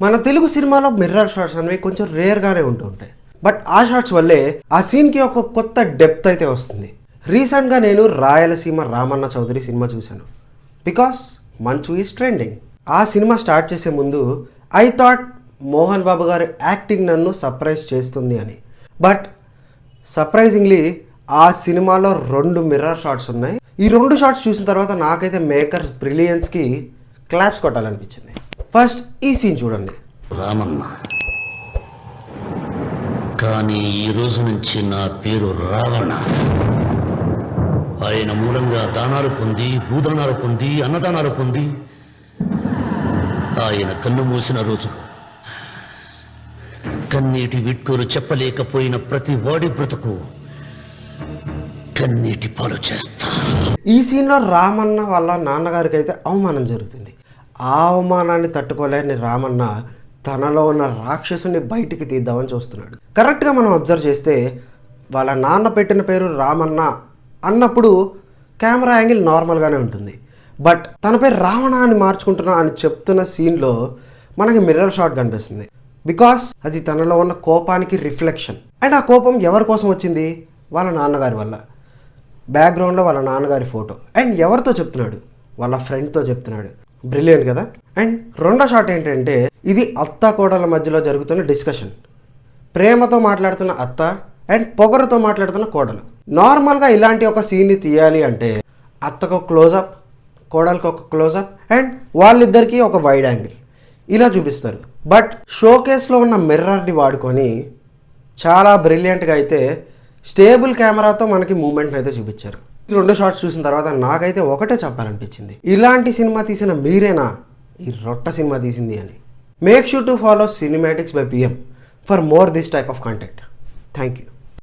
మన తెలుగు సినిమాలో mirror shots అనేవి కొంచెం రేర్గానే ఉంటుంటాయి. బట్ ఆ షాట్స్ వల్లే ఆ సీన్కి ఒక కొత్త డెప్త్ అయితే వస్తుంది. రీసెంట్గా నేను రాయలసీమ రామన్న చౌదరి సినిమా చూశాను. బికాస్ మంచు ఈజ్ ట్రెండింగ్. ఆ సినిమా స్టార్ట్ చేసే ముందు ఐ థాట్ మోహన్ బాబు గారి యాక్టింగ్ నన్ను సర్ప్రైజ్ చేస్తుంది అని. బట్ సర్ప్రైజింగ్లీ ఆ సినిమాలో 2 మిర్రర్ షాట్స్ ఉన్నాయి. ఈ 2 షాట్స్ చూసిన తర్వాత నాకైతే మేకర్స్ బ్రిలియన్స్కి క్లాప్స్ కొట్టాలనిపించింది. ఫస్ట్ ఈ సీన్ చూడండి. రామన్న, కానీ ఈ రోజు నుంచి నా పేరు రావణ. ఆయన మూలంగా దానాలు పొంది, భూదానాలు పొంది, అన్నదానాలు పొంది ఆయన కన్ను మూసిన రోజు కన్నీటి విట్కూరు చెప్పలేకపోయిన ప్రతి వాడి బ్రతుకు కన్నీటి పాలు చేస్తా. ఈ సీన్లో రామన్న వాళ్ళ నాన్నగారికి అయితే అవమానం జరుగుతుంది. ఆ అవమానాన్ని తట్టుకోలేని రామన్న తనలో ఉన్న రాక్షసుని బయటికి తీద్దామని చూస్తున్నాడు. కరెక్ట్గా మనం అబ్జర్వ్ చేస్తే వాళ్ళ నాన్న పెట్టిన పేరు రామన్న అన్నప్పుడు కెమెరా యాంగిల్ నార్మల్గానే ఉంటుంది. బట్ తన పేరు రావణ అని మార్చుకుంటున్నా అని చెప్తున్న సీన్లో మనకి మిర్రర్ షాట్ కనిపిస్తుంది. బికాస్ అది తనలో ఉన్న కోపానికి రిఫ్లెక్షన్. అండ్ ఆ కోపం ఎవరి కోసం వచ్చింది? వాళ్ళ నాన్నగారి వల్ల. బ్యాక్గ్రౌండ్లో వాళ్ళ నాన్నగారి ఫోటో. అండ్ ఎవరితో చెప్తున్నాడు? వాళ్ళ ఫ్రెండ్తో చెప్తున్నాడు. బ్రిలియంట్ కదా. అండ్ రెండో షాట్ ఏంటంటే ఇది అత్త కోడల మధ్యలో జరుగుతున్న డిస్కషన్. ప్రేమతో మాట్లాడుతున్న అత్త అండ్ పొగరుతో మాట్లాడుతున్న కోడలు. నార్మల్గా ఇలాంటి ఒక సీన్ని తీయాలి అంటే అత్తకు ఒక క్లోజప్, కోడలకు ఒక క్లోజప్ అండ్ వాళ్ళిద్దరికీ ఒక వైడ్ యాంగిల్ ఇలా చూపిస్తారు. బట్ షోకేస్లో ఉన్న మిర్రర్ని వాడుకొని చాలా బ్రిలియంట్గా అయితే స్టేబుల్ కెమెరాతో మనకి మూమెంట్ని అయితే చూపించారు. ఈ 2 షాట్స్ చూసిన తర్వాత నాకైతే ఒకటే చెప్పాలనిపించింది, ఇలాంటి సినిమా తీసిన మీరేనా ఈ రొట్ట సినిమా తీసింది అని. Make sure to follow cinematics by PM for more this type of content. Thank you.